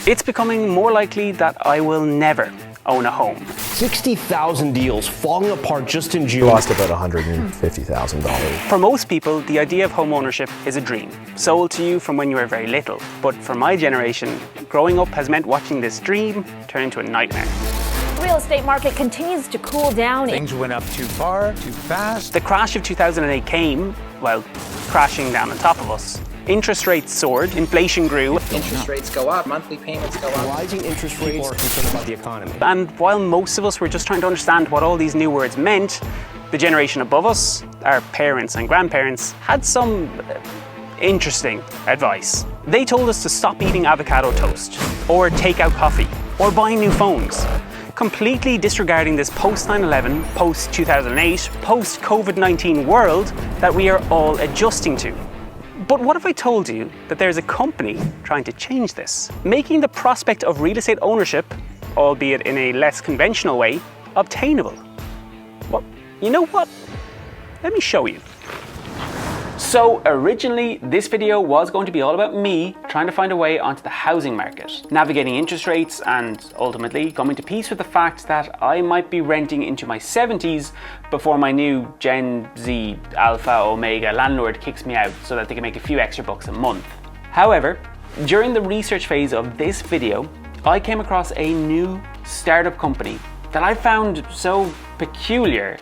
It's becoming more likely that I will never own a home. 60,000 deals falling apart just in June. Lost about $150,000. For most people, the idea of home ownership is a dream, sold to you from when you were very little. But for my generation, growing up has meant watching this dream turn into a nightmare. The real estate market continues to cool down. Things went up too far, too fast. The crash of 2008 came, well, crashing down on top of us. Interest rates soared, inflation grew. Interest rates go up, monthly payments go up. Rising interest rates. People are concerned about the economy. And while most of us were just trying to understand what all these new words meant, the generation above us, our parents and grandparents, had some interesting advice. They told us to stop eating avocado toast, or take out coffee, or buying new phones, completely disregarding this post-9/11, post-2008, post-COVID-19 world that we are all adjusting to. But what if I told you that there's a company trying to change this, making the prospect of real estate ownership, albeit in a less conventional way, obtainable? Well, you know what? Let me show you. So originally, this video was going to be all about me trying to find a way onto the housing market, navigating interest rates, and ultimately coming to peace with the fact that I might be renting into my 70s before my new Gen Z Alpha Omega landlord kicks me out so that they can make a few extra bucks a month. However, during the research phase of this video, I came across a new startup company that I found so peculiar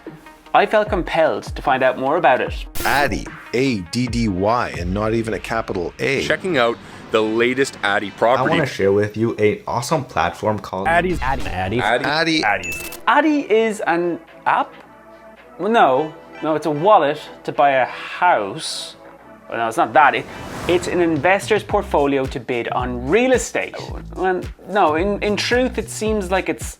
I felt compelled to find out more about it. Addy, A-D-D-Y, and not even a capital A. Checking out the latest Addy property. I want to share with you an awesome platform called Addy's. Addy. Addy is an app? Well, no, it's a wallet to buy a house. Well, no, it's not that. It's an investor's portfolio to bid on real estate. Well, no, in truth, it seems like it's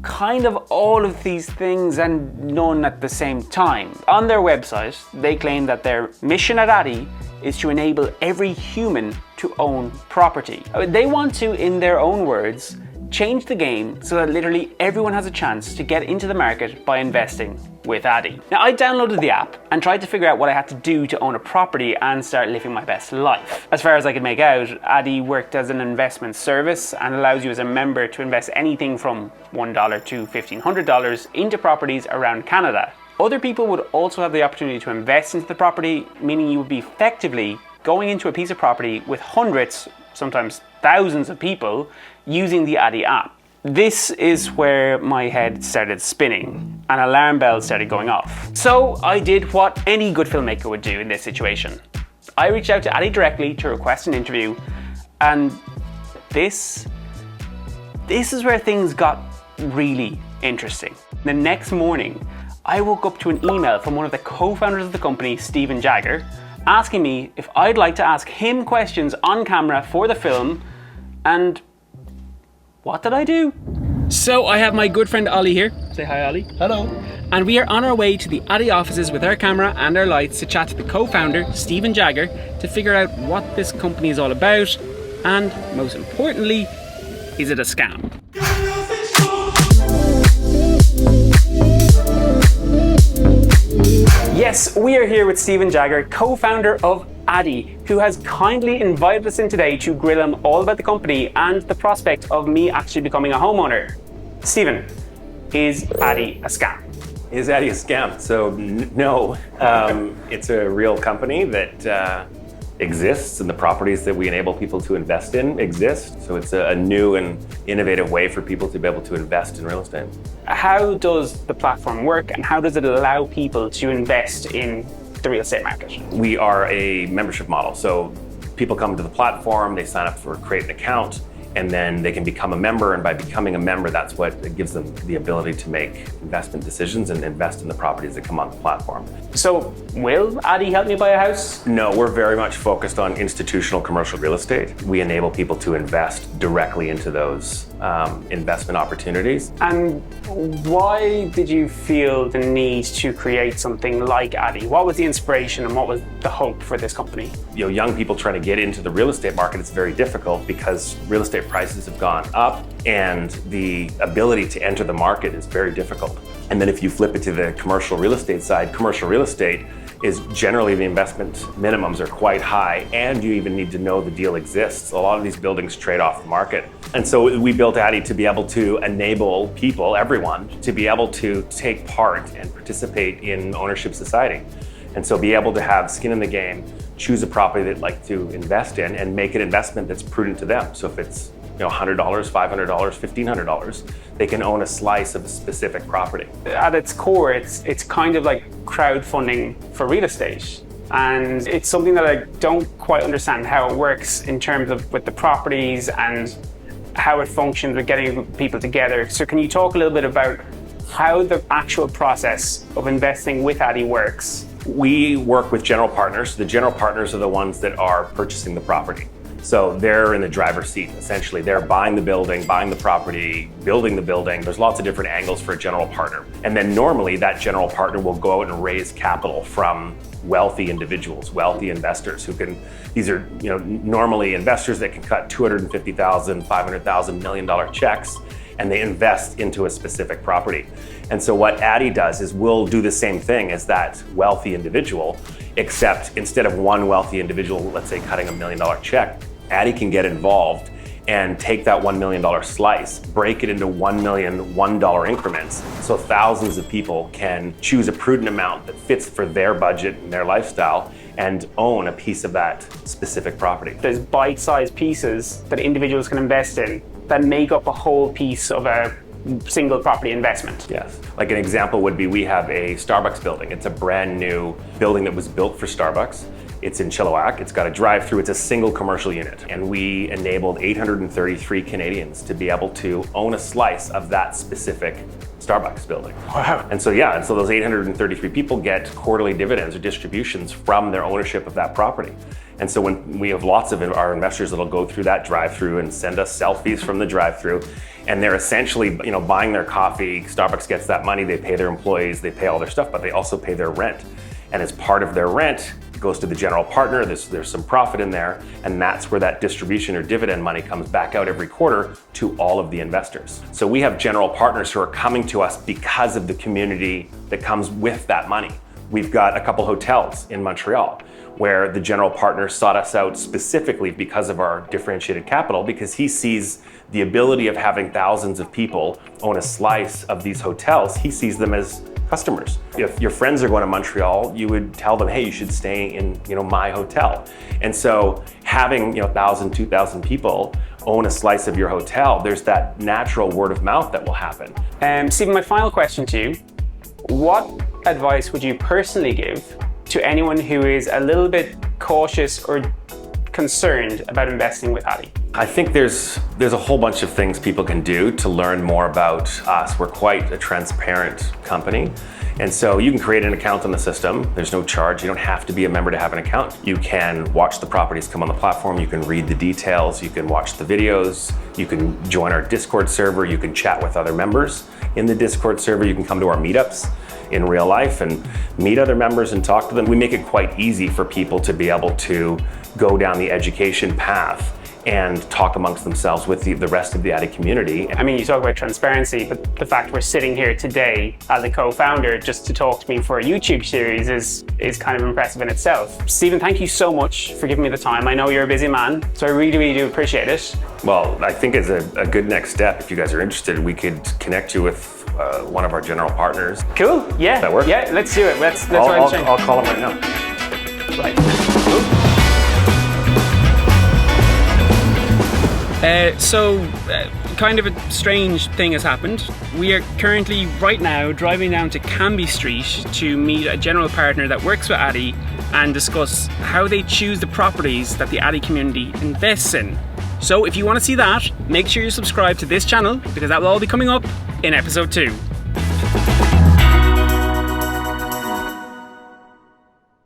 kind of all of these things and none at the same time. On their website, they claim that their mission at Addy is to enable every human to own property. They want to, in their own words, change the game so that literally everyone has a chance to get into the market by investing with Addy. Now, I downloaded the app and tried to figure out what I had to do to own a property and start living my best life. As far as I could make out, Addy worked as an investment service and allows you as a member to invest anything from $1 to $1,500 into properties around Canada. Other people would also have the opportunity to invest into the property, meaning you would be effectively going into a piece of property with hundreds, sometimes thousands of people using the Addy app. This is where my head started spinning and alarm bells started going off. So I did what any good filmmaker would do in this situation. I reached out to Addy directly to request an interview, and this is where things got really interesting. The next morning, I woke up to an email from one of the co-founders of the company, Steven Jagger, asking me if I'd like to ask him questions on camera for the film, and what did I do? So I have my good friend Ollie here. Say hi, Ollie. Hello. And we are on our way to the Addy offices with our camera and our lights to chat to the co-founder, Steven Jagger, to figure out what this company is all about, and most importantly, is it a scam? Yes, we are here with Steven Jagger, co-founder of Addy, who has kindly invited us in today to grill him all about the company and the prospect of me actually becoming a homeowner. Steven, is Addy a scam? Is Addy a scam? So no, it's a real company that exists, and the properties that we enable people to invest in exist. So it's a new and innovative way for people to be able to invest in real estate. How does the platform work, and how does it allow people to invest in the real estate market? We are a membership model. So people come to the platform, they sign up for create an account, and then they can become a member. And by becoming a member, that's what gives them the ability to make investment decisions and invest in the properties that come on the platform. So will Addy help me buy a house? No, we're very much focused on institutional commercial real estate. We enable people to invest directly into those investment opportunities. And why did you feel the need to create something like Addy? What was the inspiration and what was the hope for this company? You know, young people trying to get into the real estate market, it's very difficult because real estate prices have gone up and the ability to enter the market is very difficult. And then if you flip it to the commercial real estate side, commercial real estate is generally the investment minimums are quite high, and you even need to know the deal exists. A lot of these buildings trade off the market. And so we built Addy to be able to enable people, everyone, to be able to take part and participate in ownership society. And so be able to have skin in the game, choose a property they'd like to invest in, and make an investment that's prudent to them. So if it's $100, $500, $1,500, they can own a slice of a specific property. At its core, it's kind of like crowdfunding for real estate. And it's something that I don't quite understand how it works in terms of with the properties and how it functions with getting people together. So can you talk a little bit about how the actual process of investing with Addy works? We work with general partners. The general partners are the ones that are purchasing the property. So they're in the driver's seat, essentially. They're buying the building, buying the property, building the building. There's lots of different angles for a general partner. And then normally that general partner will go out and raise capital from wealthy individuals, wealthy investors who can, these are normally investors that can cut $250,000, $500,000, $1 million checks, and they invest into a specific property. And so what Addy does is we'll do the same thing as that wealthy individual, except instead of one wealthy individual, let's say cutting $1 million check, Addy can get involved and take that $1 million slice, break it into $1 million $1 increments, so thousands of people can choose a prudent amount that fits for their budget and their lifestyle and own a piece of that specific property. There's bite-sized pieces that individuals can invest in that make up a whole piece of a single property investment. Yes. Like an example would be we have a Starbucks building. It's a brand new building that was built for Starbucks. It's in Chilliwack. It's got a drive-through. It's a single commercial unit. And we enabled 833 Canadians to be able to own a slice of that specific Starbucks building. Wow. And so those 833 people get quarterly dividends or distributions from their ownership of that property. And so when we have lots of our investors that'll go through that drive-through and send us selfies from the drive-through, and they're essentially, buying their coffee. Starbucks gets that money, they pay their employees, they pay all their stuff, but they also pay their rent. And as part of their rent, it goes to the general partner, there's some profit in there, and that's where that distribution or dividend money comes back out every quarter to all of the investors. So we have general partners who are coming to us because of the community that comes with that money. We've got a couple hotels in Montreal where the general partner sought us out specifically because of our differentiated capital, because he sees the ability of having thousands of people own a slice of these hotels. He sees them as customers. If your friends are going to Montreal, you would tell them, hey, you should stay in my hotel. And so having 1,000, 2,000 people own a slice of your hotel, there's that natural word of mouth that will happen. Stephen, my final question to you, what advice would you personally give to anyone who is a little bit cautious or concerned about investing with Addy? I think there's a whole bunch of things people can do to learn more about us. We're quite a transparent company. And so you can create an account on the system. There's no charge. You don't have to be a member to have an account. You can watch the properties come on the platform. You can read the details. You can watch the videos. You can join our Discord server. You can chat with other members in the Discord server. You can come to our meetups in real life and meet other members and talk to them. We make it quite easy for people to be able to go down the education path and talk amongst themselves with the rest of the Addy community. I mean, you talk about transparency, but the fact we're sitting here today as a co-founder just to talk to me for a YouTube series is kind of impressive in itself. Stephen, thank you so much for giving me the time. I know you're a busy man, so I really, really do appreciate it. Well, I think as a good next step, if you guys are interested, we could connect you with one of our general partners. Cool, yeah. Does that work? Yeah, let's do it. Let's I'll call him right now. Right. Cool. Kind of a strange thing has happened. We are currently, right now, driving down to Cambie Street to meet a general partner that works with Addy and discuss how they choose the properties that the Addy community invests in. So if you want to see that, make sure you subscribe to this channel because that will all be coming up in episode 2.